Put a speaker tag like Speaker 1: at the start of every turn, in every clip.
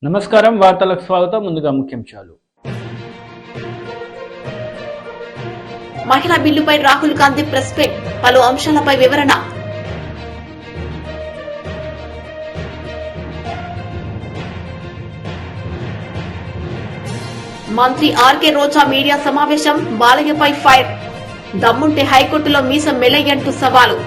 Speaker 1: నమస్కారం వార్తలకు స్వాగతం. ముందుగా ముఖ్యాంశాలు.
Speaker 2: మహిళా బిల్లుపై రాహుల్ గాంధీ ప్రెస్ మీట్, పలు అంశాలపై వివరణ. మంత్రి ఆర్కే రోజా మీడియా సమావేశం, బాలయ్యపై ఫైర్, దమ్ముంటే హైకోర్టులో మీసం మెలయ్యంటూ సవాలు.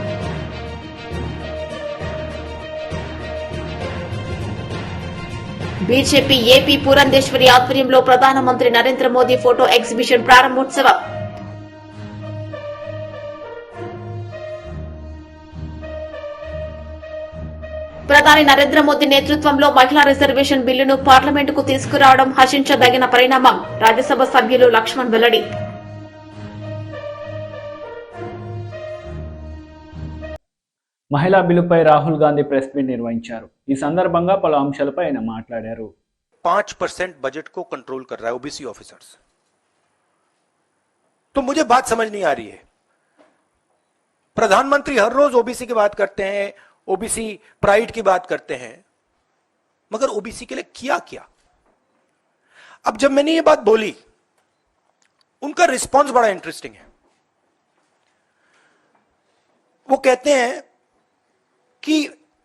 Speaker 2: బీజేపీ ఏపీ పురంధేశ్వరి ఆధ్వర్యంలో ప్రధానమంత్రి నరేంద్ర మోదీ ఫోటో ఎగ్జిబిషన్ ప్రారంభోత్సవం. ప్రధాని నరేంద్ర మోదీ నేతృత్వంలో మహిళా రిజర్వేషన్ బిల్లును పార్లమెంటుకు తీసుకురావడం హర్షించదగిన పరిణామం, రాజ్యసభ సభ్యులు లక్ష్మణ్ వెల్లడి.
Speaker 1: మహిళా బిల్లుపై రాహుల్ గాంధీ ప్రెస్ మీట్ నిర్వహించారు. ఈ సందర్భంగా పలు అంశాలపై ఆయన మాట్లాడారు.
Speaker 3: 5% बजट को कंट्रोल कर रहा है ओबीसी ऑफिसर्स। तो मुझे बात समझ नहीं आ रही है। प्रधानमंत्री हर रोज ओबीसी की बात करते हैं, ओबीसी प्राइड की बात करते हैं, मगर ओबीसी के लिए किया क्या? अब जब मैंने ये बात बोली, उनका रिस्पॉन्स बड़ा इंटरेस्टिंग है। वो कहते हैं कि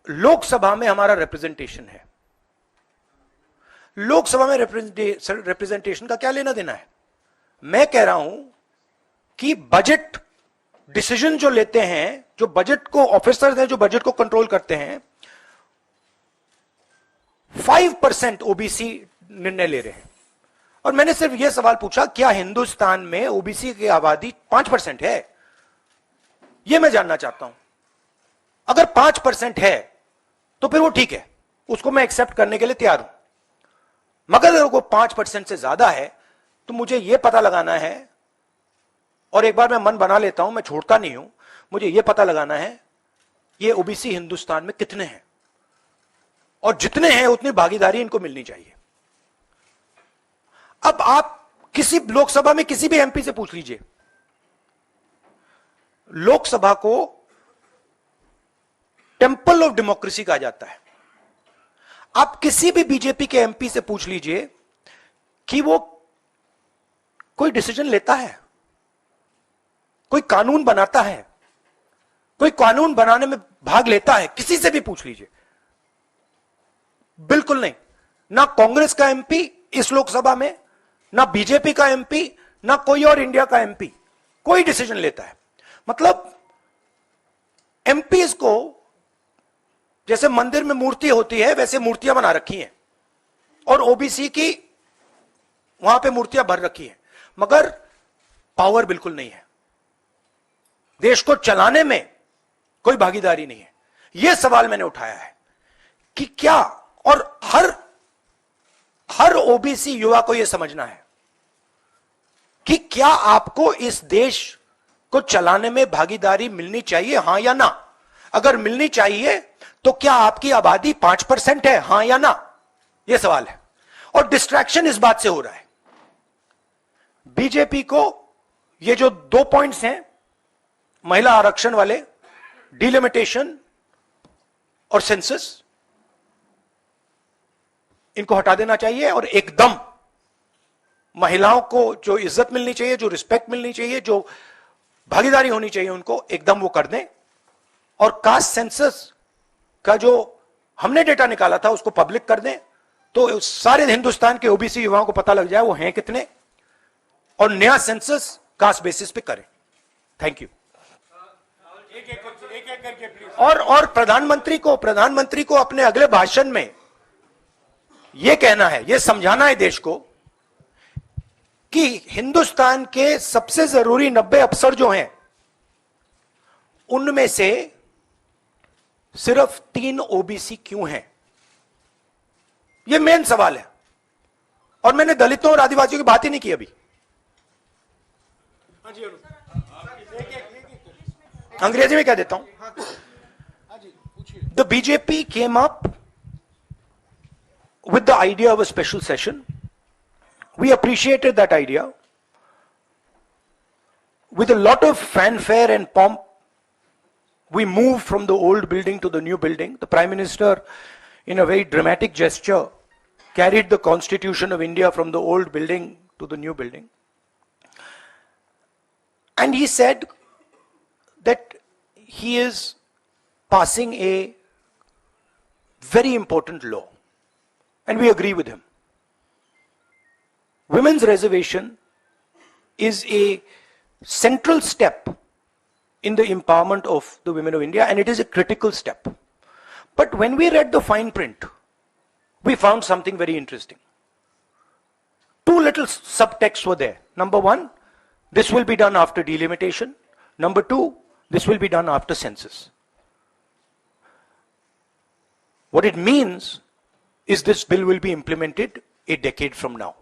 Speaker 3: लोकसभा में हमारा रिप्रेजेंटेशन है। लोकसभा में रिप्रेजेंटेशन का क्या लेना देना है? मैं कह रहा हूं कि बजट डिसीजन जो लेते हैं, जो बजट को ऑफिसर्स हैं, जो बजट को कंट्रोल करते हैं, 5% ओबीसी निर्णय ले रहे हैं। और मैंने सिर्फ यह सवाल पूछा, क्या हिंदुस्तान में ओबीसी की आबादी 5% है? यह मैं जानना चाहता हूं। अगर 5% है तो फिर वो ठीक है, उसको मैं एक्सेप्ट करने के लिए तैयार हूं। मगर अगर वो 5% से ज्यादा है तो मुझे यह पता लगाना है, और एक बार मैं मन बना लेता हूं, मैं छोड़ता नहीं हूं, मुझे यह पता लगाना है ये ओबीसी हिंदुस्तान में कितने हैं, और जितने हैं उतनी भागीदारी इनको मिलनी चाहिए। अब आप किसी लोकसभा में किसी भी एमपी से पूछ लीजिए, लोकसभा को टेंपल ऑफ डेमोक्रेसी कहा जाता है। आप किसी भी बीजेपी के एमपी से पूछ लीजिए कि वो कोई डिसीजन लेता है, कोई कानून बनाता है, कोई कानून बनाने में भाग लेता है, किसी से भी पूछ लीजिए, बिल्कुल नहीं। ना कांग्रेस का एमपी इस लोकसभा में, ना बीजेपी का एमपी, ना कोई और इंडिया का एमपी कोई डिसीजन लेता है। मतलब एमपीज को जैसे मंदिर में मूर्ति होती है वैसे मूर्तियां बना रखी हैं, और ओबीसी की वहां पे मूर्तियां भर रखी हैं, मगर पावर बिल्कुल नहीं है। देश को चलाने में कोई भागीदारी नहीं है। यह सवाल मैंने उठाया है कि क्या, और हर ओबीसी युवा को यह समझना है कि क्या आपको इस देश को चलाने में भागीदारी मिलनी चाहिए, हां या ना? अगर मिलनी चाहिए तो क्या आपकी आबादी 5% है, हां या ना? यह सवाल है। और डिस्ट्रैक्शन इस बात से हो रहा है, बीजेपी को ये जो 2 पॉइंट्स हैं, महिला आरक्षण वाले, डिलिमिटेशन और सेंसस, इनको हटा देना चाहिए, और एकदम महिलाओं को जो इज्जत मिलनी चाहिए, जो रिस्पेक्ट मिलनी चाहिए, जो भागीदारी होनी चाहिए, उनको एकदम वो कर दें। और कास्ट सेंसस का जो हमने डेटा निकाला था उसको पब्लिक कर दें, तो सारे हिंदुस्तान के ओबीसी युवाओं को पता लग जाए वो हैं कितने, और नया सेंसस कास्ट बेसिस पे करें। Thank you. और प्रधानमंत्री को अपने अगले भाषण में यह कहना है, यह समझाना है देश को कि हिंदुस्तान के सबसे जरूरी 90 अफसर जो हैं उनमें से सिर्फ 3 ओबीसी क्यों हैं? यह मेन सवाल है। और मैंने दलितों और आदिवासियों की बात ही नहीं की अभी। अंग्रेजी में कह देता हूं। The BJP came up with the idea of a special session. We appreciated that idea. With a lot of fanfare and pomp, we moved from the old building to the new building. The Prime Minister, in a very dramatic gesture, carried the Constitution of India from the old building to the new building. And he said that he is passing a very important law. And we agree with him. Women's reservation is a central step in the empowerment of the women of India, and it is a critical step. But when we read the fine print, we found something very interesting. Two little subtexts were there. Number one, this will be done after delimitation. Number two, this will be done after census. What it means is this bill will be implemented a decade from now.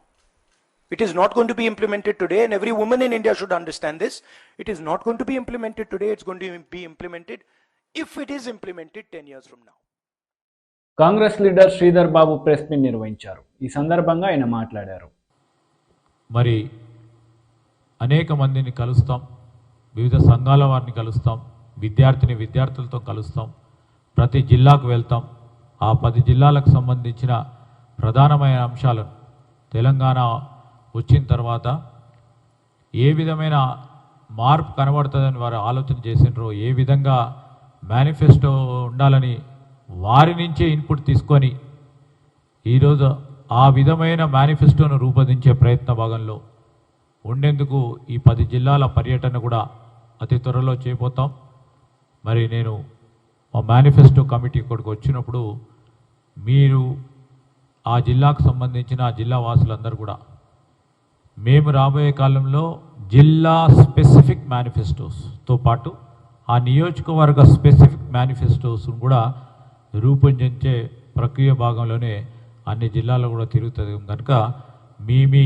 Speaker 3: It is not going to be implemented today, and every woman in India should understand this. It is not going to be implemented today, it's going to be implemented if it is implemented 10 years from now.
Speaker 1: Congress leader Sridhar Babu press meet నిర్వహించారు. ఈ సందర్భంగా ఆయన మాట్లాడారు.
Speaker 4: మరి అనేక మందిని కలుస్తాం, వివిధ సంఘాల వారిని కలుస్తాం, విద్యార్థులతో కలుస్తాం, ప్రతి జిల్లాకు వెళ్తాం. ఆ 10 జిల్లాలకు సంబంధించిన ప్రధానమైన అంశాలను తెలంగాణ వచ్చిన తర్వాత ఏ విధమైన మార్పు కనబడుతుందని వారు ఆలోచన చేసినారో, ఏ విధంగా మేనిఫెస్టో ఉండాలని వారి నుంచే ఇన్పుట్ తీసుకొని ఈరోజు ఆ విధమైన మేనిఫెస్టోను రూపొందించే ప్రయత్న భాగంలో ఉండేందుకు ఈ 10 జిల్లాల పర్యటన కూడా అతి త్వరలో చేయబోతాం. మరి నేను మా మేనిఫెస్టో కమిటీ ఇక్కడికి వచ్చినప్పుడు మీరు ఆ జిల్లాకు సంబంధించిన ఆ జిల్లా వాసులందరూ కూడా మేము రాబోయే కాలంలో జిల్లా స్పెసిఫిక్ మేనిఫెస్టోస్తో పాటు ఆ నియోజకవర్గ స్పెసిఫిక్ మేనిఫెస్టోస్ను కూడా రూపొందించే ప్రక్రియ భాగంలోనే అన్ని జిల్లాల్లో కూడా తిరుగుతుంది కనుక మీ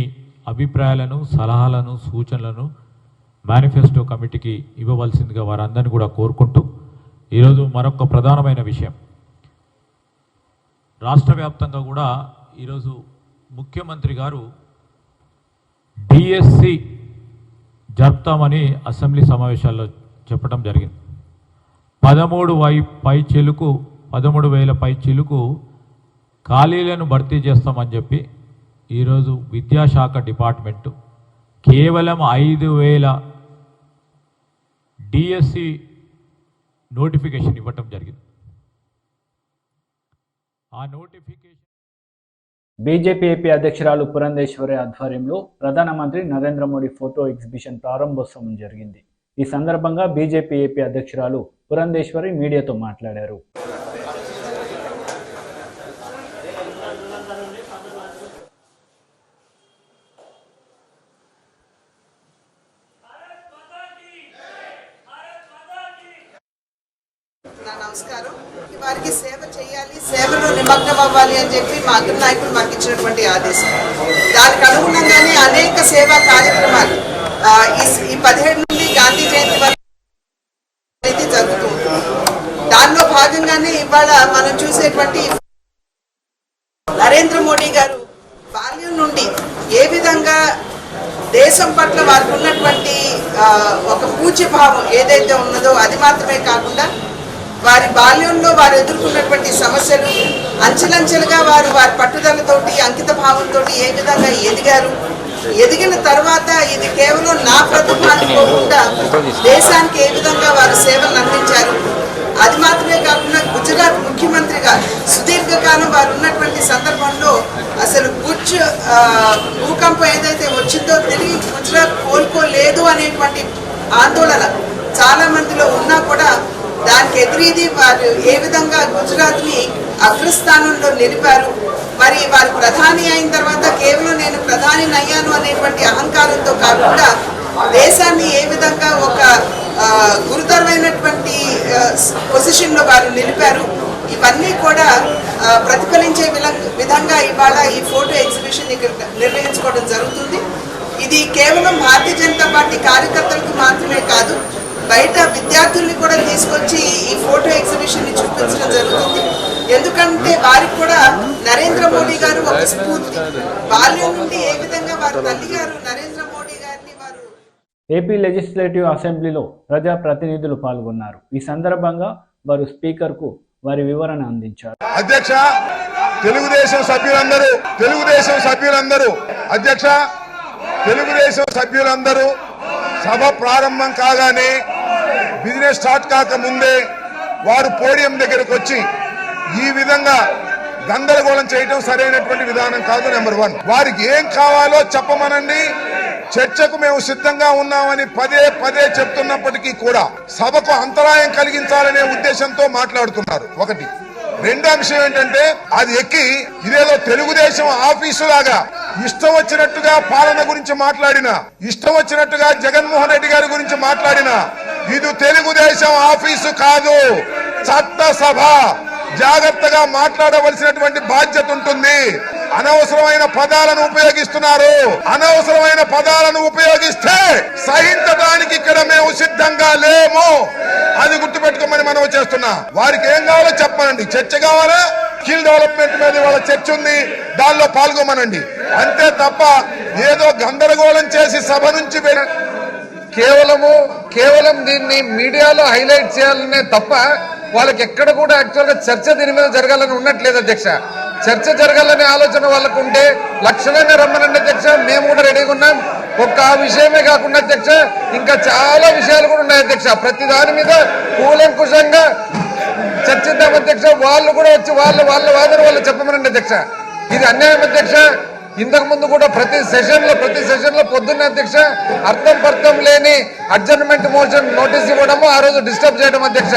Speaker 4: అభిప్రాయాలను, సలహాలను, సూచనలను మేనిఫెస్టో కమిటీకి ఇవ్వవలసిందిగా వారందరినీ కూడా కోరుకుంటూ, ఈరోజు మరొక ప్రధానమైన విషయం, రాష్ట్ర వ్యాప్తంగా కూడా ఈరోజు ముఖ్యమంత్రి గారు డిఎస్సి జరుపుతామని అసెంబ్లీ సమావేశాల్లో చెప్పడం జరిగింది. 13,000 పై చిలుకు ఖాళీలను భర్తీ చేస్తామని చెప్పి ఈరోజు విద్యాశాఖ డిపార్ట్మెంటు కేవలం 5,000 డిఎస్సి నోటిఫికేషన్ ఇవ్వటం జరిగింది. ఆ నోటిఫికేషన్
Speaker 1: బీజేపీ ఏపీ అధ్యక్షురాలు పురంధేశ్వరి ఆధ్వర్యంలో ప్రధానమంత్రి నరేంద్ర మోడీ ఫోటో ఎగ్జిబిషన్ ప్రారంభోత్సవం జరిగింది. ఈ సందర్భంగా బీజేపీ ఏపీ అధ్యక్షురాలు పురంధేశ్వరి మీడియాతో మాట్లాడారు.
Speaker 5: నమస్కారం. వారికి సేవ చేయాలి, సేవలో నిమగ్నం అవ్వాలి అని చెప్పి మా అగ్ర నాయకులు మాకు ఇచ్చినటువంటి ఆదేశం. దానికి అనుగుణంగానే అనేక సేవా కార్యక్రమాలు ఈ 17 నుండి గాంధీ జయంతి వరకు అనేది జరుగుతూ ఉంటుంది. దానిలో భాగంగానే ఇవాళ మనం చూసేటువంటి నరేంద్ర మోడీ గారు బాల్యం నుండి ఏ విధంగా దేశం పట్ల వారికి ఉన్నటువంటి ఒక పూజ్యభావం ఏదైతే ఉన్నదో అది మాత్రమే కాకుండా వారి బాల్యంలో వారు ఎదుర్కొన్నటువంటి సమస్యలు అంచెలంచెలుగా వారి పట్టుదలతోటి, అంకిత భావంతో ఏ విధంగా ఎదిగారు, ఎదిగిన తర్వాత ఇది కేవలం నా ప్రతిభ అనుకోకుండా దేశానికి ఏ విధంగా వారు సేవలు అందించారు, అది మాత్రమే కాకుండా గుజరాత్ ముఖ్యమంత్రిగా సుదీర్ఘకాలం వారు ఉన్నటువంటి సందర్భంలో అసలు భూకంపం ఏదైతే వచ్చిందో తిరిగి గుజరాత్ కోలుకోలేదు అనేటువంటి ఆందోళన చాలా మందిలో ఉన్నా కూడా దానికి ఎదురీది వారు ఏ విధంగా గుజరాత్ని అగ్రస్థానంలో నిలిపారు. మరి వారు ప్రధాని అయిన తర్వాత కేవలం నేను ప్రధాని అయ్యాను అనేటువంటి అహంకారంతో కాకుండా దేశాన్ని ఏ విధంగా ఒక గురుతరమైనటువంటి పొజిషన్లో వారు నిలిపారు, ఇవన్నీ కూడా ప్రతిఫలించే విధంగా ఇవాళ ఈ ఫోటో ఎగ్జిబిషన్ ఇక్కడ నిర్వహించుకోవడం జరుగుతుంది. ఇది కేవలం భారతీయ జనతా పార్టీ కార్యకర్తలకు మాత్రమే కాదు, బయట విద్యార్థుల్ని కూడా తీసుకొచ్చి ఈ ఫోటో ఎగ్జిబిషన్ ని చూపించడం జరుగుతుంది. ఎందుకంటే వారికి కూడా నరేంద్ర మోడీ గారు ఒక స్ఫూర్తి. బాల్యం నుండి ఏ విధంగా వారి తల్లి గారు నరేంద్ర మోడీ గారిని వారు
Speaker 1: ఏపీ లెజిస్లేటివ్ అసెంబ్లీలో ప్రజా ప్రతినిధులు పాల్గొన్నారు. ఈ సందర్భంగా వారు స్పీకర్ కు వారి వివరణ అందించారు.
Speaker 6: అధ్యక్ష, తెలుగుదేశం సభ్యులందరూ అధ్యక్ష, తెలుగుదేశం సభ్యులందరూ సభ ప్రారంభం కాగానే బిజినెస్ స్టార్ట్ కాక ముందే వారు పోడియం దగ్గరకు వచ్చి ఈ విధంగా గందరగోళం చేయడం సరైనటువంటి విధానం కాదు. నెంబర్ 1, వారికి ఏం కావాలో చెప్పమనండి, చర్చకు మేము సిద్ధంగా ఉన్నామని పదే చెప్తున్నప్పటికీ కూడా సభకు అంతరాయం కలిగించాలనే ఉద్దేశంతో మాట్లాడుతున్నారు. ఒకటి. రెండో అంశం ఏంటంటే అది ఎక్కి ఇదేదో తెలుగుదేశం ఆఫీసు లాగా ఇష్టం వచ్చినట్టుగా పాలన గురించి మాట్లాడినా, ఇష్టం వచ్చినట్టుగా జగన్మోహన్ రెడ్డి గారి గురించి మాట్లాడినా ఇది తెలుగుదేశం ఆఫీసు కాదు, చట్టసభ. జాగ్రత్తగా మాట్లాడవలసినటువంటి బాధ్యత ఉంటుంది. అనవసరమైన పదాలను ఉపయోగిస్తున్నారు. అనవసరమైన పదాలను ఉపయోగిస్తే సహించడానికి ఇక్కడ మేము సిద్ధంగా లేము. అది గుర్తుపెట్టుకోమని మనం చేస్తున్నా. వారికి ఏం కావాలో చెప్పనండి. చర్చ కావాలా? స్కిల్ డెవలప్మెంట్ మీద వాళ్ళ చర్చ ఉంది, దానిలో పాల్గొమనండి. అంతే తప్ప ఏదో గందరగోళం చేసి సభ నుంచి
Speaker 7: కేవలం దీన్ని మీడియాలో హైలైట్ చేయాలనే తప్ప వాళ్ళకి ఎక్కడ కూడా యాక్చువల్ గా చర్చ దీని మీద జరగాలని ఉన్నట్లేదు అధ్యక్ష. చర్చ జరగాలనే ఆలోచన వాళ్ళకు ఉంటే లక్షణంగా రమ్మనండి అధ్యక్ష, మేము కూడా రెడీగా ఉన్నాం. ఒక్క ఆ విషయమే కాకుండా అధ్యక్ష ఇంకా చాలా విషయాలు కూడా ఉన్నాయి అధ్యక్ష. ప్రతి దాని మీద కూలంకుషంగా చర్చిద్దాం అధ్యక్ష. వాళ్ళు కూడా వచ్చి వాళ్ళ వాదన వాళ్ళు చెప్పమనండి అధ్యక్ష. ఇది అన్యాయం అధ్యక్ష. ఇంతకు ముందు కూడా ప్రతి సెషన్ లో పొద్దున్న అధ్యక్ష అర్థం లేని అడ్జర్న్మెంట్ మోషన్ నోటీస్ ఇవ్వడము, ఆ రోజు డిస్టర్బ్ చేయడం అధ్యక్ష.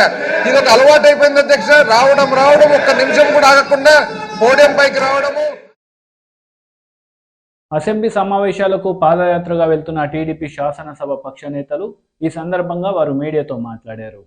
Speaker 7: ఇది ఒక అలవాటు అయిపోయింది అధ్యక్ష. రావడం ఒక్క నిమిషం కూడా ఆగకుండా పోడియం పైకి రావడము.
Speaker 1: అసెంబ్లీ సమావేశాలకు పాదయాత్రగా వెళ్తున్న టీడీపీ శాసనసభ పక్ష నేతలు ఈ సందర్భంగా వారు మీడియాతో మాట్లాడారు.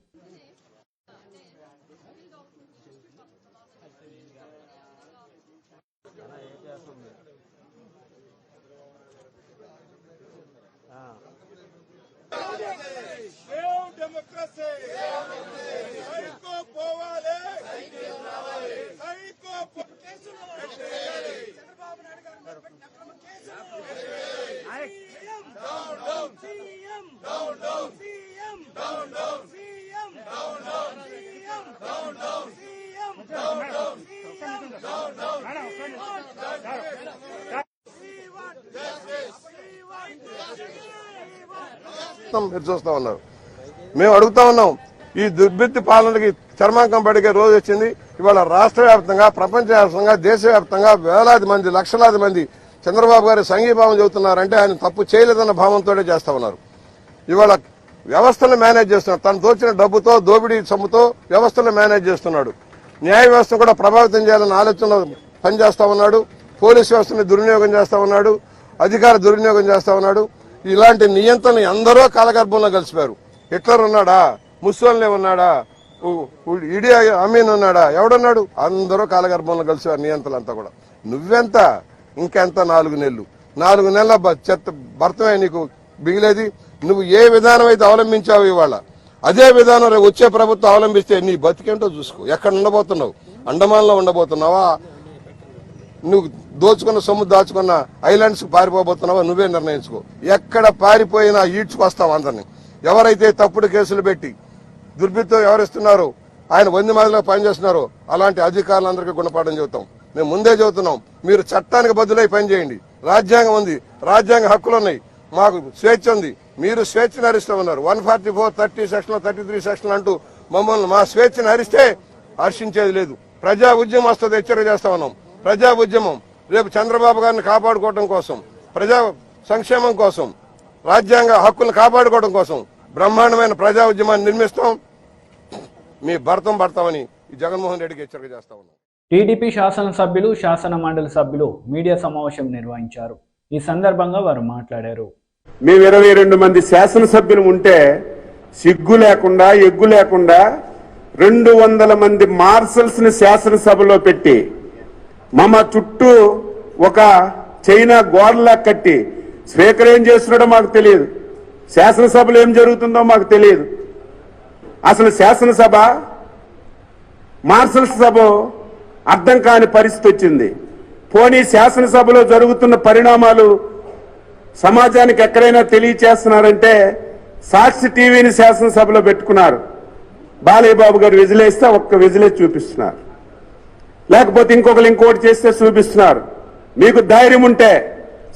Speaker 6: మీరు చూస్తా ఉన్నారు. మేము అడుగుతా ఉన్నాం, ఈ దుర్భిత్తి పాలనకి చర్మాంకం పడిగే రోజు వచ్చింది. ఇవాళ రాష్ట్ర వ్యాప్తంగా, ప్రపంచ వ్యాప్తంగా, దేశవ్యాప్తంగా వేలాది మంది, లక్షలాది మంది చంద్రబాబు గారి సంఘీభావం చెబుతున్నారంటే ఆయన తప్పు చేయలేదన్న భావంతోనే చేస్తా ఉన్నారు. ఇవాళ వ్యవస్థను మేనేజ్ చేస్తున్నాడు. తను దోచిన డబ్బుతో, దోపిడీ సొమ్ముతో వ్యవస్థను మేనేజ్ చేస్తున్నాడు. న్యాయ వ్యవస్థ కూడా ప్రభావితం చేయాలన్న ఆలోచనలో పనిచేస్తా ఉన్నాడు. పోలీస్ వ్యవస్థని దుర్వినియోగం చేస్తా ఉన్నాడు. అధికార దుర్వినియోగం చేస్తా ఉన్నాడు. ఇలాంటి నియంత్రణ అందరూ కాలగర్భంలో కలిసిపోయారు. హిట్లర్ ఉన్నాడా? ముస్సోలినీ ఉన్నాడా? ఇడి అమీన్ ఉన్నాడా? ఎవడున్నాడు? అందరూ కాలగర్భంలో కలిసిపోయారు నియంత్రణలంతా కూడా. నువ్వెంత? ఇంకెంత? 4 నెలలు. 4 నెలల భర్తమే నీకు బిగిలేది. నువ్వు ఏ విధానం అయితే అవలంబించావు ఇవాళ అదే విధానం వచ్చే ప్రభుత్వం అవలంబిస్తే నీ బతికేంటో చూసుకో. ఎక్కడ ఉండబోతున్నావు? అండమాన్లో ఉండబోతున్నావా? నువ్వు దోచుకున్న సొమ్ము దాచుకున్న ఐలాండ్స్ పారిపోబోతున్నావా? నువ్వే నిర్ణయించుకో. ఎక్కడ పారిపోయినా ఈడ్చుకొస్తావు అందరినీ. ఎవరైతే తప్పుడు కేసులు పెట్టి దుర్బిత్తం ఎవరిస్తున్నారో, ఆయన 100 మందిలో పనిచేస్తున్నారో అలాంటి అధికారులందరికీ గుణపాఠం చెబుతాం. మేము ముందే చెబుతున్నాం, మీరు చట్టానికి బదులై పనిచేయండి. రాజ్యాంగం ఉంది, రాజ్యాంగ హక్కులు ఉన్నాయి, మాకు స్వేచ్ఛ ఉంది. మీరు స్వేచ్ఛను హరిస్తూ ఉన్నారు. 144, 30 సెక్షన్, 33 సెక్షన్ అంటూ మమ్మల్ని మా స్వేచ్ఛను హరిస్తే హర్షించేది లేదు. ప్రజా ఉద్యమం వస్తుంది, హెచ్చరిక చేస్తా ఉన్నాం. ప్రజా ఉద్యమం రేపు చంద్రబాబు గారిని కాపాడుకోవడం కోసం, ప్రజా సంక్షేమం కోసం, రాజ్యాంగ హక్కులను కాపాడుకోవడం కోసం బ్రహ్మాండమైన ప్రజా ఉద్యమాన్ని నిర్మిస్తాం. మీ భర్తమని ఈ జగన్మోహన్ రెడ్డికి హెచ్చరిక చేస్తా ఉన్నాం.
Speaker 1: టీడీపీ శాసనసభ్యులు, శాసన మండలి సభ్యులు మీడియా సమావేశం నిర్వహించారు. ఈ సందర్భంగా వారు మాట్లాడారు.
Speaker 8: మేము 22 మంది శాసనసభ్యులు ఉంటే సిగ్గు లేకుండా, ఎగ్గు లేకుండా 200 మంది మార్షల్స్ ని శాసనసభలో పెట్టి మమ చుట్టూ ఒక చైనా గోడలా కట్టి స్పీకర్ ఏం చేస్తున్నాడో మాకు తెలియదు, శాసనసభలో ఏం జరుగుతుందో మాకు తెలియదు. అసలు శాసనసభ మార్షల్స్ సభ అర్థం కాని పరిస్థితి వచ్చింది. పోనీ శాసనసభలో జరుగుతున్న పరిణామాలు సమాజానికి ఎక్కడైనా తెలియచేస్తున్నారంటే సాక్షి టీవీని శాసనసభలో పెట్టుకున్నారు. బాలయ్య బాబు గారు విజిలేస్తే ఒక్క విజిలే చూపిస్తున్నారు. లేకపోతే ఇంకోటి చేస్తే చూపిస్తున్నారు. మీకు ధైర్యం ఉంటే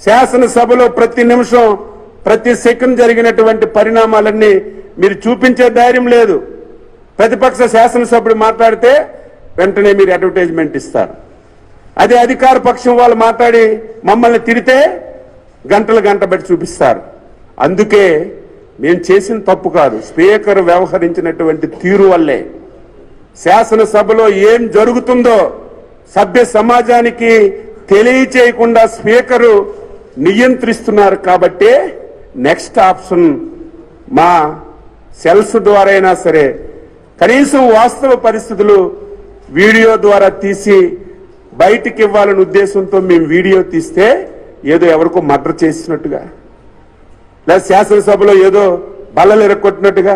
Speaker 8: శాసనసభలో ప్రతి నిమిషం ప్రతి సెకండ్ జరిగినటువంటి పరిణామాలన్నీ మీరు చూపించే ధైర్యం లేదు. ప్రతిపక్ష శాసనసభ్యుడు మాట్లాడితే వెంటనే మీరు అడ్వర్టైజ్మెంట్ ఇస్తారు. అదే అధికార పక్షం వాళ్ళు మాట్లాడి మమ్మల్ని తిడితే గంట బట్టి చూపిస్తారు. అందుకే మేము చేసిన తప్పు కాదు, స్పీకర్ వ్యవహరించినటువంటి తీరు వల్లే శాసనసభలో ఏం జరుగుతుందో సభ్య సమాజానికి తెలియచేయకుండా స్పీకరు నియంత్రిస్తున్నారు. కాబట్టి నెక్స్ట్ ఆప్షన్ మా సెల్స్ ద్వారా అయినా సరే కనీసం వాస్తవ పరిస్థితులు వీడియో ద్వారా తీసి బయటికి ఇవ్వాలనే ఉద్దేశంతో మేము వీడియో తీస్తే ఏదో ఎవరికో మర్డర్ చేసినట్టుగా, లేదా శాసనసభలో ఏదో బల్లలు ఎరగొట్టినట్టుగా,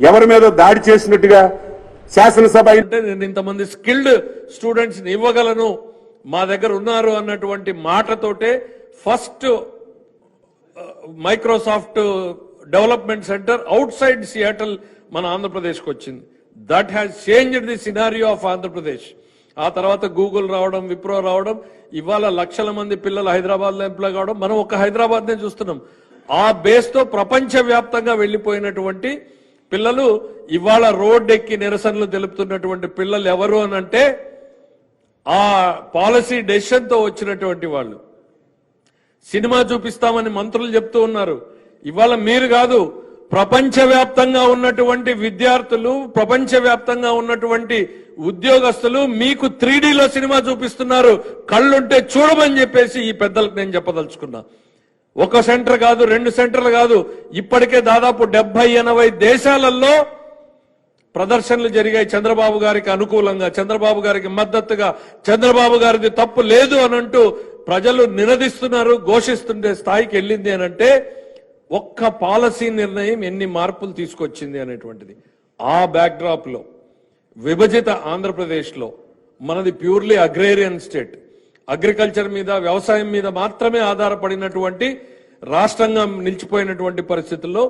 Speaker 8: ఎవరి మీద దాడి చేసినట్టుగా శాసనసభ
Speaker 9: అంటే నేను ఇంతమంది స్కిల్డ్ స్టూడెంట్స్ ని ఇవ్వగలను, మా దగ్గర ఉన్నారు అన్నటువంటి మాటతోటే first Microsoft development centre out side Seattle మన ఆంధ్రప్రదేశ్కి వచ్చింది. That has changed the scenario of Andhra Pradesh. ఆ తర్వాత గూగుల్ రావడం, విప్రో రావడం, ఇవాళ లక్షల మంది పిల్లలు హైదరాబాద్ లో ఎంప్లాయ్ కావడం, మనం ఒక హైదరాబాద్ నే చూస్తున్నాం. ఆ బేస్ తో ప్రపంచ వ్యాప్తంగా వెళ్లిపోయినటువంటి పిల్లలు ఇవాళ రోడ్డెక్కి నిరసనలు తెలుపుతున్నటువంటి పిల్లలు ఎవరు అనంటే ఆ పాలసీ డెసిషన్ తో వచ్చినటువంటి వాళ్ళు. సినిమా చూపిస్తామని మంత్రులు చెప్తూ ఉన్నారు. ఇవాళ మీరు కాదు, ప్రపంచవ్యాప్తంగా ఉన్నటువంటి విద్యార్థులు, ప్రపంచవ్యాప్తంగా ఉన్నటువంటి ఉద్యోగస్తులు మీకు 3Dలో సినిమా చూపిస్తున్నారు. కళ్ళుంటే చూడమని చెప్పేసి ఈ పెద్దలకు నేను చెప్పదలుచుకున్నా. ఒక సెంటర్ కాదు, 2 సెంటర్లు కాదు, ఇప్పటికే దాదాపు 70-80 దేశాలలో ప్రదర్శనలు జరిగాయి చంద్రబాబు గారికి అనుకూలంగా, చంద్రబాబు గారికి మద్దతుగా, చంద్రబాబు గారిది తప్పు లేదు అనంటూ ప్రజలు నినదిస్తున్నారు. ఘోషిస్తుండే స్థాయికి వెళ్ళింది అనంటే ఒక్క పాలసీ నిర్ణయం ఎన్ని మార్పులు తీసుకొచ్చింది అనేటువంటిది. ఆ బ్యాక్డ్రాప్ లో విభజిత ఆంధ్రప్రదేశ్ లో మనది ప్యూర్లీ అగ్రేరియన్ స్టేట్, అగ్రికల్చర్ మీద, వ్యవసాయం మీద మాత్రమే ఆధారపడినటువంటి రాష్ట్రంగా నిలిచిపోయినటువంటి పరిస్థితుల్లో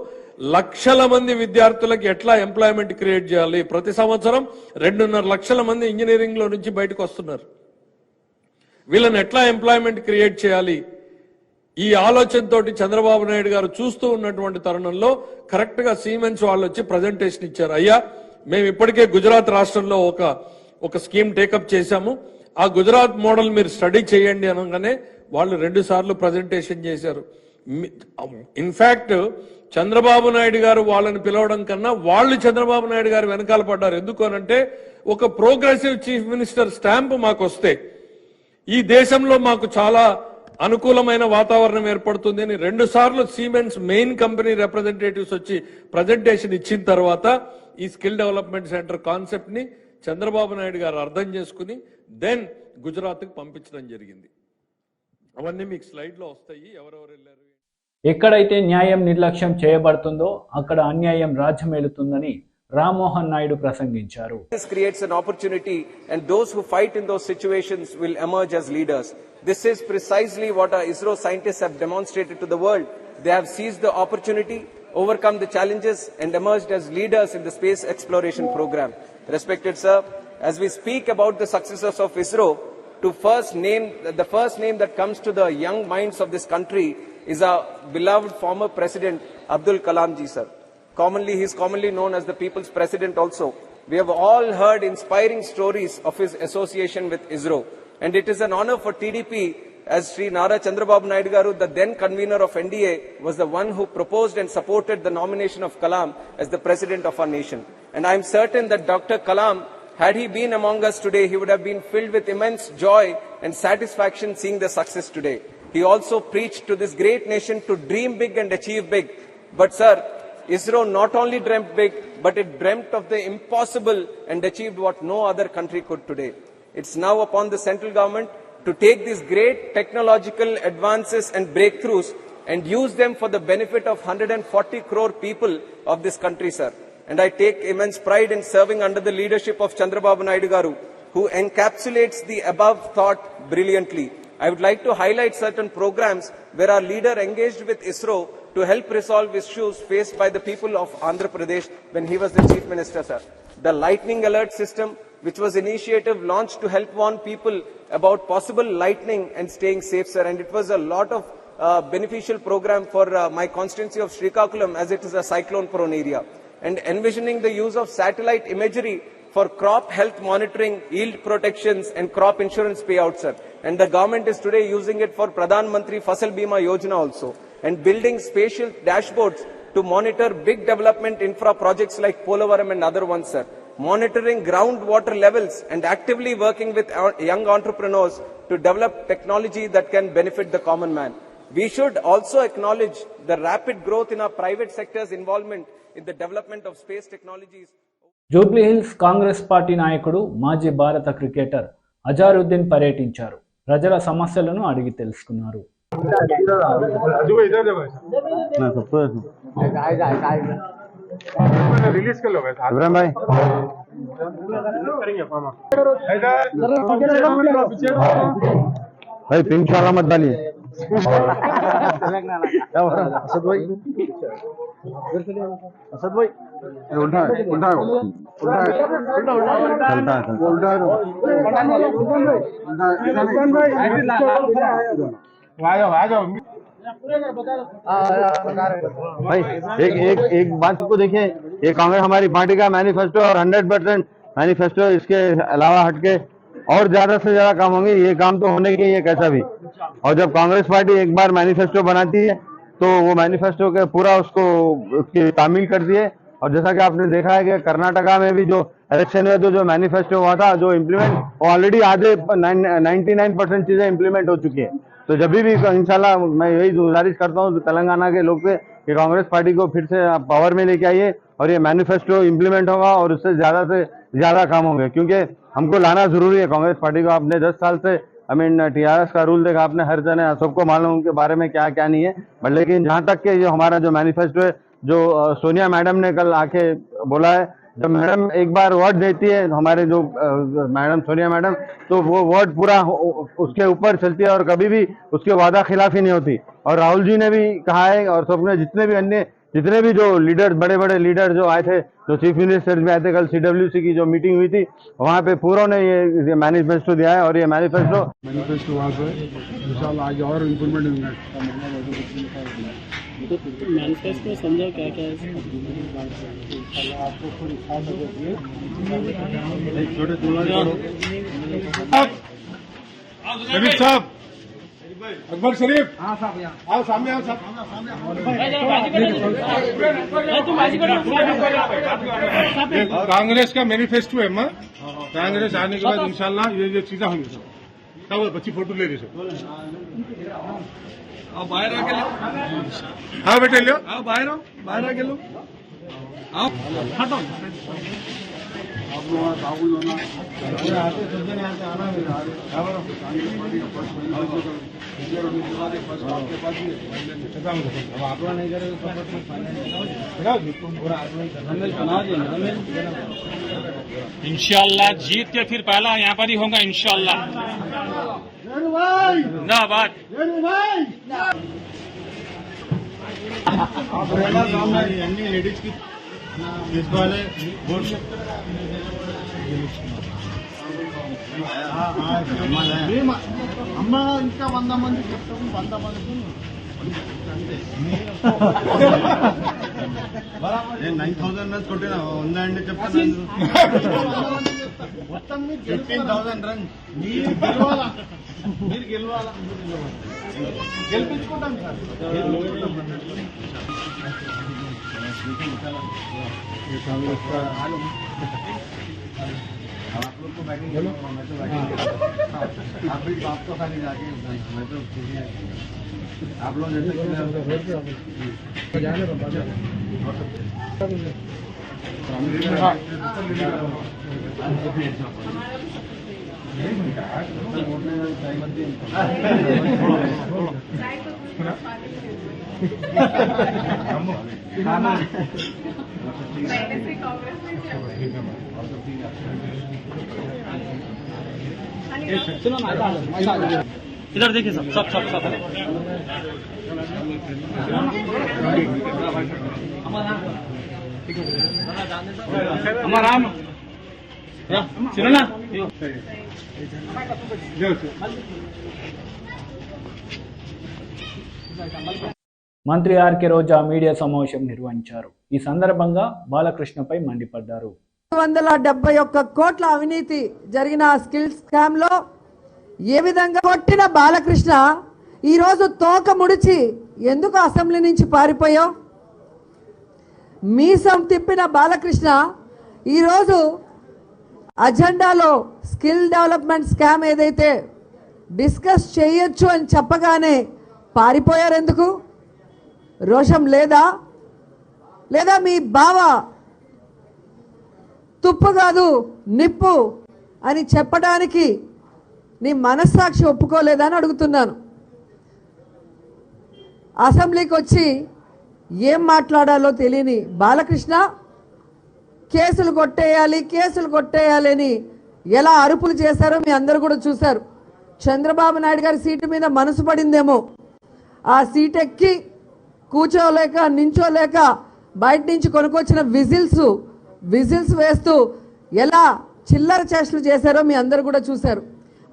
Speaker 9: లక్షల మంది విద్యార్థులకు ఎట్లా ఎంప్లాయ్మెంట్ క్రియేట్ చేయాలి? ప్రతి సంవత్సరం 2.5 లక్షల మంది ఇంజనీరింగ్ లో నుంచి బయటకు వస్తున్నారు. వీళ్ళని ఎట్లా ఎంప్లాయ్మెంట్ క్రియేట్ చేయాలి? ఈ ఆలోచనతోటి చంద్రబాబు నాయుడు గారు చూస్తూ ఉన్నటువంటి తరుణంలో కరెక్ట్ గా సీమెన్స్ వాళ్ళు వచ్చి ప్రజెంటేషన్ ఇచ్చారు. అయ్యా, మేము ఇప్పటికే గుజరాత్ రాష్ట్రంలో ఒక స్కీమ్ టేకప్ చేశాము, ఆ గుజరాత్ మోడల్ మీరు స్టడీ చేయండి అనగానే వాళ్ళు 2 సార్లు ప్రజెంటేషన్ చేశారు. ఇన్ఫాక్ట్ చంద్రబాబు నాయుడు గారు వాళ్ళని పిలవడం కన్నా వాళ్ళు చంద్రబాబు నాయుడు గారు వెనకాల పడ్డారు. ఎందుకు అనంటే ఒక ప్రోగ్రెసివ్ చీఫ్ మినిస్టర్ స్టాంప్ మాకు వస్తే ఈ దేశంలో మాకు చాలా అనుకూలమైన వాతావరణం ఏర్పడుతుంది అని 2 సార్లు సిమెన్స్ మెయిన్ కంపెనీ రిప్రజెంటేటివ్స్ వచ్చి ప్రజెంటేషన్ ఇచ్చిన తర్వాత ఈ స్కిల్ డెవలప్మెంట్ సెంటర్ కాన్సెప్ట్ ని చంద్రబాబు నాయుడు గారు అర్థం చేసుకుని దెన్ గుజరాత్ కు పంపించడం జరిగింది. అవన్నీ మీకు స్లైడ్ లో వస్తాయి, ఎవరెవరు వెళ్ళారు.
Speaker 1: ఎక్కడైతే న్యాయం నిర్లక్ష్యం చేయబడుతుందో అక్కడ అన్యాయం రాజ్యమేలుతుందని రామ్మోహన్ నాయుడు ప్రసంగించారు.
Speaker 10: This creates an opportunity and those who fight in those situations will emerge as leaders. This is precisely what our ISRO scientists have demonstrated to the world. They have seized the opportunity, overcome the challenges and emerged as leaders in the space exploration program. Respected sir, as we speak about the successes of ISRO, the first name that comes to the young minds of this country is our beloved former President Abdul Kalam ji sir. He is commonly known as the People's President also. We have all heard inspiring stories of his association with ISRO. And it is an honor for TDP as Sri Nara Chandrababu Naidu Garu, the then convener of NDA, was the one who proposed and supported the nomination of Kalam as the President of our nation. And I am certain that Dr. Kalam, had he been among us today, he would have been filled with immense joy and satisfaction seeing the success today. He also preached to this great nation to dream big and achieve big. But sir, ISRO not only dreamt big, but it dreamt of the impossible and achieved what no other country could today. It's now upon the central government to take these great technological advances and breakthroughs and use them for the benefit of 140 crore people of this country, sir. And I take immense pride in serving under the leadership of Chandrababu Naidu Garu, who encapsulates the above thought brilliantly. I would like to highlight certain programs where our leader engaged with ISRO to help resolve issues faced by the people of Andhra Pradesh when he was the Chief Minister, sir. The lightning alert system, which was initiative launched to help warn people about possible lightning and staying safe, sir. And it was a lot of beneficial program for my constituency of Srikakulam, as it is a cyclone-prone area. And envisioning the use of satellite imagery for crop health monitoring, yield protections, and crop insurance payouts, sir. And the government is today using it for Pradhan Mantri Fasal Bima Yojana also, and building spatial dashboards to monitor big development infra projects like Polavaram and other ones, sir. Monitoring groundwater levels and actively working with young entrepreneurs to develop technology that can benefit the common man. We should also acknowledge the rapid growth in our private sector's involvement in the development of space technologies.
Speaker 1: Jubilee hills Congress party నాయకుడు మాజీ భారత cricketer Azharuddin పర్యటించారు. ప్రజల సమస్యలను అడిగి తెలుసుకున్నారు.
Speaker 11: भाई pink वाला मत डालिए। असद भाई उल्टा उल्टा भाई एक बात को देखिए, ये कांग्रेस हमारी पार्टी का मैनिफेस्टो और 100% मैनिफेस्टो, इसके अलावा हटके और ज्यादा से ज्यादा काम होंगे। ये काम तो होने के ये कैसा भी। और जब कांग्रेस पार्टी एक बार मैनिफेस्टो बनाती है तो वो मैनिफेस्टो के पूरा उसको तामील कर दिए। और जैसा कि आपने देखा है कि कर्नाटका में भी जो इलेक्शन में तो जो मैनिफेस्टो हुआ था, जो इम्प्लीमेंट, वो ऑलरेडी आधे 99% चीजें इम्प्लीमेंट हो चुकी है। तो जब भी इंशाल्लाह मैं यही गुजारिश करता हूँ तेलंगाना के लोग से कि कांग्रेस पार्टी को फिर से पावर में लेके आइए और ये मैनिफेस्टो इम्प्लीमेंट होगा और उससे ज्यादा काम होंगे, क्योंकि हमको लाना जरूरी है कांग्रेस पार्टी को। आपने 10 साल से TRS का रूल देखा आपने, हर जने सबको मालूम उनके बारे में क्या क्या नहीं है। बट लेकिन जहां तक के जो हमारा जो मैनिफेस्टो है, जो सोनिया मैडम ने कल आके बोला है, जब मैडम एक बार वर्ड देती है हमारे जो मैडम सोनिया मैडम, तो वो वर्ड पूरा उसके ऊपर चलती है और कभी भी उसके वादा खिलाफी नहीं होती। और राहुल जी ने भी कहा है और सबने जितने भी जो लीडर, बड़े बड़े लीडर जो आए थे, जो चीफ मिनिस्टर भी आए थे, कल CWC की जो मीटिंग हुई थी वहाँ पे पूरा ने ये मैनिफेस्टो दिया है। और ये मैनिफेस्टो
Speaker 6: वहाँ पे इंशाल्लाह आगे और इम्प्रूवमेंट होंगे।
Speaker 11: मैनिफेस्टो समझो क्या क्या है।
Speaker 6: शरीफ साहब, अकबर शरीफ, हाँ साहब, आओ सामने, आओ साहब। कांग्रेस का मैनिफेस्टो है माँ, कांग्रेस आने के बाद इंशाल्लाह ये चीजें होंगी सब। बच्ची फोटो ले रही सब। बाहर आके लो, हाँ बेटे लो, आओ बाहर आके लो, आओ हटो। आप लोग नहीं करें
Speaker 11: इंशाल्लाह जीत के फिर पहला यहाँ पर ही होगा इंशाल्लाह। ना बात लेडीज की తీసుకోవాలి అమ్మ ఇంకా 100 మంది చెప్తాము 100 మందికి నేను 9000 రన్స్ కొట్టినా ఉందండి చెప్తాను మొత్తం 15000 రన్స్ మీరు గెలవాలా గెలిపించుకుంటాం సార్ ये कांग्रेस का आप लोग को बैठे बोलो मैं तो बैठे आप भी बाप को खाली जाके मैं तो आप लोग जैसे इधर देखिए सब हमारा
Speaker 1: మంత్రి ఆర్కే రోజా మీడియా సమావేశం నిర్వహించారు. ఈ సందర్భంగా బాలకృష్ణపై మండిపడ్డారు.
Speaker 5: 171 కోట్ల అవినీతి జరిగిన స్కిల్ స్కామ్ లో ఏ విధంగా కొట్టిన బాలకృష్ణ ఈరోజు తోక ముడిచి ఎందుకు అసెంబ్లీ నుంచి పారిపోయావు? మీసం తిప్పిన బాలకృష్ణ ఈరోజు అజెండాలో స్కిల్ డెవలప్మెంట్ స్కామ్ ఏదైతే డిస్కస్ చేయొచ్చు అని చెప్పగానే పారిపోయారు ఎందుకు? రోషం లేదా? లేదా మీ బావ తుప్పు కాదు నిప్పు అని చెప్పడానికి నీ మనస్సాక్షి ఒప్పుకోలేదని అడుగుతున్నాను. అసెంబ్లీకి వచ్చి ఏం మాట్లాడాలో తెలియని బాలకృష్ణ కేసులు కొట్టేయాలి అని ఎలా అరుపులు చేశారో మీ అందరూ కూడా చూశారు. చంద్రబాబు నాయుడు గారి సీటు మీద మనసు పడిందేమో, ఆ సీట్ ఎక్కి కూర్చోలేక నించోలేక బయట నుంచి కొనుక్కొచ్చిన విజిల్స్ వేస్తూ ఎలా చిల్లర చేష్టలు చేశారో మీ అందరూ కూడా చూశారు.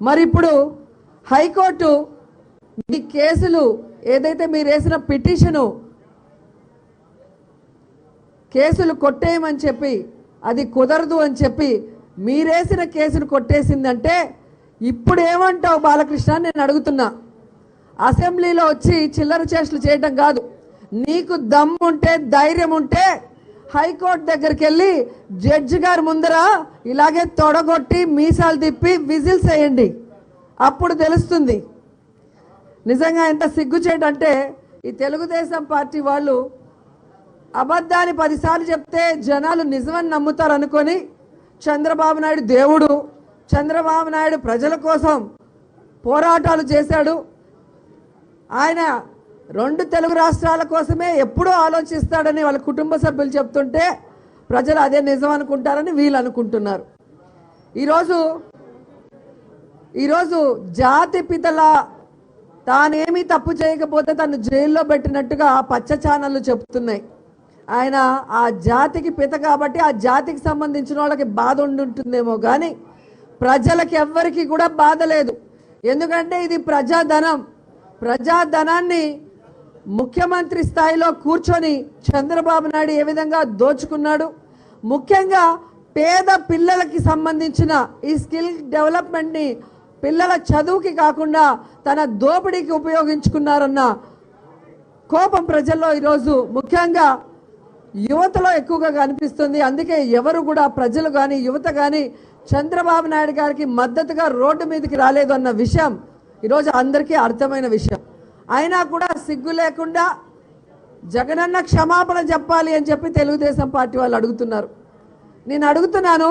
Speaker 5: మరి ఇప్పుడు హైకోర్టు మీ కేసులు ఏదైతే మీరు వేసిన పిటిషను కేసులు కొట్టేయమని చెప్పి అది కుదరదు అని చెప్పి మీరేసిన కేసును కొట్టేసిందంటే ఇప్పుడు ఏమంటావు బాలకృష్ణ నేను అడుగుతున్నా. అసెంబ్లీలో వచ్చి చిల్లర చేష్టలు చేయడం కాదు, నీకు దమ్ముంటే ధైర్యం ఉంటే హైకోర్టు దగ్గరికి వెళ్ళి జడ్జి గారి ముందర ఇలాగే తొడగొట్టి మీసాలు తిప్పి విజిల్స్ వేయండి, అప్పుడు తెలుస్తుంది నిజంగా ఎంత సిగ్గుచేటంటే ఈ తెలుగుదేశం పార్టీ వాళ్ళు అబద్ధాన్ని 10 సార్లు చెప్తే జనాలు నిజమని నమ్ముతారు అనుకొని చంద్రబాబు నాయుడు దేవుడు, చంద్రబాబు నాయుడు ప్రజల కోసం పోరాటాలు చేశాడు, ఆయన 2 తెలుగు రాష్ట్రాల కోసమే ఎప్పుడూ ఆలోచిస్తాడని వాళ్ళ కుటుంబ సభ్యులు చెప్తుంటే ప్రజలు అదే నిజం అనుకుంటారని వీళ్ళు అనుకుంటున్నారు. ఈరోజు జాతి పితల తానేమీ తప్పు చేయకపోతే తను జైల్లో పెట్టినట్టుగా పచ్చ ఛానళ్ళు చెప్తున్నాయి. ఆయన ఆ జాతికి పిత కాబట్టి ఆ జాతికి సంబంధించిన వాళ్ళకి బాధ ఉంటుందేమో కానీ ప్రజలకి ఎవ్వరికి కూడా బాధ లేదు. ఎందుకంటే ఇది ప్రజాధనాన్ని ముఖ్యమంత్రి స్థాయిలో కూర్చొని చంద్రబాబు నాయుడు ఏ విధంగా దోచుకున్నాడు, ముఖ్యంగా పేద పిల్లలకి సంబంధించిన ఈ స్కిల్ డెవలప్మెంట్ని పిల్లల చదువుకి కాకుండా తన దోపిడీకి ఉపయోగించుకున్నారన్న కోపం ప్రజల్లో ఈరోజు ముఖ్యంగా యువతలో ఎక్కువగా కనిపిస్తుంది. అందుకే ఎవరు కూడా ప్రజలు కానీ యువత కానీ చంద్రబాబు నాయుడు గారికి మద్దతుగా రోడ్డు మీదకి రాలేదు అన్న విషయం ఈరోజు అందరికీ అర్థమైన విషయం. అయినా కూడా సిగ్గు లేకుండా జగనన్న క్షమాపణ చెప్పాలి అని చెప్పి తెలుగుదేశం పార్టీ వాళ్ళు అడుగుతున్నారు. నేను అడుగుతున్నాను,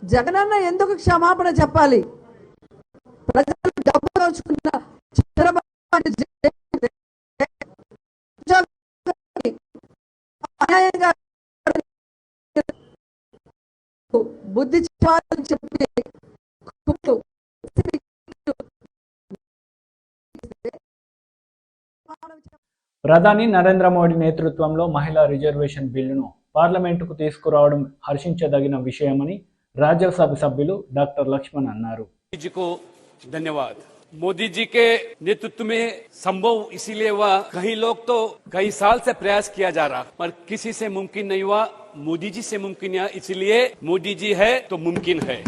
Speaker 5: జగనన్న ఎందుకు క్షమాపణ చెప్పాలి? ప్రజలు డబ్బు దోచుకున్న చంద్రబాబు బుద్ధి చెప్పాలని చెప్పి
Speaker 1: ప్రధాని నరేంద్ర మోడీ నేతృత్వంలో మహిళా రిజర్వేషన్ బిల్లును పార్లమెంటుకు తీసుకురావడం హర్షించదగిన విషయమని రాజ్యసభ సభ్యులు డాక్టర్ లక్ష్మణ్ అన్నారు.
Speaker 12: धन्यवाद। मोदी जी के नेतृत्व में संभव इसीलिए हुआ, कई लोग तो कई साल से प्रयास किया जा रहा पर किसी से मुमकिन नहीं हुआ, मोदी जी से मुमकिन हुआ, इसलिए मोदी जी है तो मुमकिन है।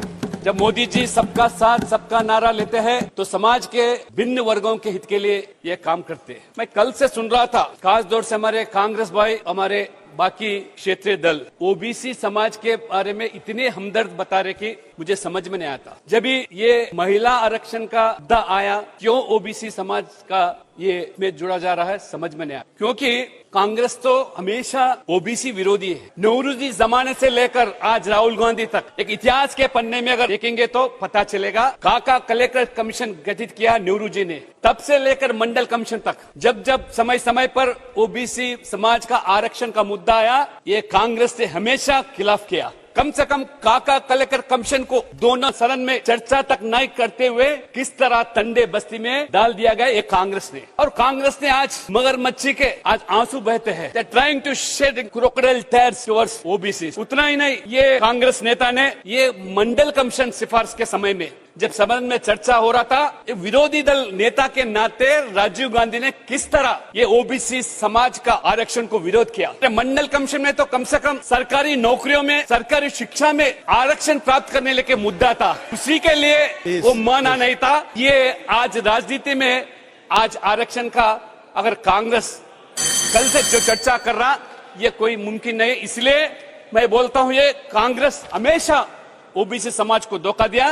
Speaker 12: जब मोदी जी सबका साथ सबका नारा लेते हैं तो समाज के भिन्न वर्गों के हित के लिए ये काम करते हैं। मैं कल से सुन रहा था, खास तौर से हमारे कांग्रेस भाई, हमारे बाकी क्षेत्रीय दल ओबीसी समाज के बारे में इतने हमदर्द बता रहे कि मुझे समझ में नहीं आता। जब भी ये महिला आरक्षण का मुद्दा आया, क्यों ओबीसी समाज का ये में जुड़ा जा रहा है समझ में नहीं आया, क्योंकि कांग्रेस तो हमेशा ओबीसी विरोधी है। नेहरूजी जमाने से लेकर आज राहुल गांधी तक एक इतिहास के पन्ने में अगर देखेंगे तो पता चलेगा, काका कलेक्टर कमीशन गठित किया नेहरू जी ने, तब से लेकर मंडल कमीशन तक जब जब समय समय पर ओबीसी समाज का आरक्षण का मुद्दा आया, ये कांग्रेस ने हमेशा खिलाफ किया। कम से कम काका कलेक्टर कमीशन को दोनों सदन में चर्चा तक नहीं करते हुए किस तरह तंडे बस्ती में डाल दिया गया ये कांग्रेस ने। और कांग्रेस ने आज मगरमच्छी के आज आंसू बहते हैं, trying to shed crocodile tears towards OBC. उतना ही नहीं, ये कांग्रेस नेता ने ये मंडल कमीशन सिफारिश के समय में जब सदन में चर्चा हो रहा था, विरोधी दल नेता के नाते राजीव गांधी ने किस तरह ये ओबीसी समाज का आरक्षण को विरोध किया। मंडल कमीशन में तो कम से कम सरकारी नौकरियों में, सरकारी शिक्षा में आरक्षण प्राप्त करने लेके मुद्दा था, उसी के लिए वो माना नहीं था। ये आज राजनीति में आज आरक्षण का अगर कांग्रेस कल से जो चर्चा कर रहा, ये कोई मुमकिन नहीं। इसलिए मैं बोलता हूँ, ये कांग्रेस हमेशा ओबीसी समाज को धोखा दिया।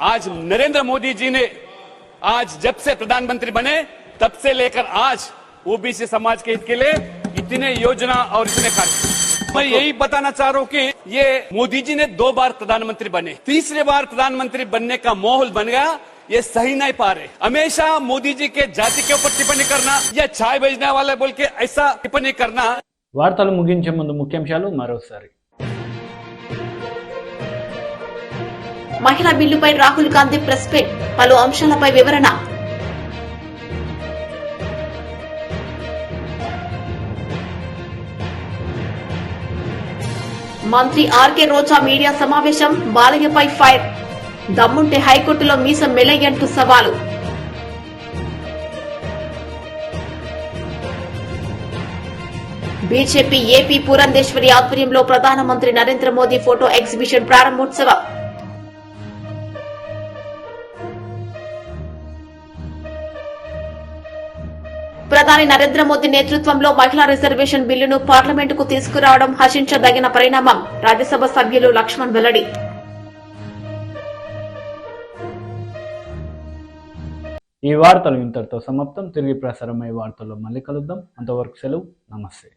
Speaker 12: आज नरेंद्र मोदी जी ने आज जब से प्रधानमंत्री बने तब से लेकर आज ओबीसी समाज के हित के लिए इतने योजना और इतने कार्य। मैं यही बताना चाह रहा हूँ कि ये मोदी जी ने 2 बार प्रधानमंत्री बने, तीसरे बार प्रधानमंत्री बनने का माहौल बन गया, ये सही नहीं पा रहे। हमेशा मोदी जी के जाति के ऊपर टिप्पणी करना या चाय बेचने वाले बोल के ऐसा टिप्पणी करना।
Speaker 1: వార్తలు ముగించే ముందు ముఖ్యాంశాలు మరోసారి.
Speaker 2: మహిళా బిల్లుపై రాహుల్ గాంధీ ప్రెస్ మీట్, పలు అంశాలపై వివరణ. మంత్రి ఆర్కే రోజా మీడియా సమావేశం, బాలయ్యపై ఫైర్, దమ్ముంటే హైకోర్టులో మీసం మెలయ్యంటూ సవాలు. బీజేపీ ఏపీ పురంధేశ్వరి ఆధ్వర్యంలో ప్రధానమంత్రి నరేంద్ర మోదీ ఫోటో ఎగ్జిబిషన్ ప్రారంభోత్సవం. ప్రధాని నరేంద్ర మోదీ నేతృత్వంలో మహిళా రిజర్వేషన్ బిల్లును పార్లమెంటుకు తీసుకురావడం హర్షించదగిన పరిణామం, రాజ్యసభ సభ్యులు లక్ష్మణ్ వెల్లడి.
Speaker 1: ఈ వార్తలు ఇంతటితో సమాప్తం. తిరిగి ప్రసారమయ్యే వార్తల్లో మళ్ళీ కలుద్దాం. అంతవరకు సెలవు. నమస్తే.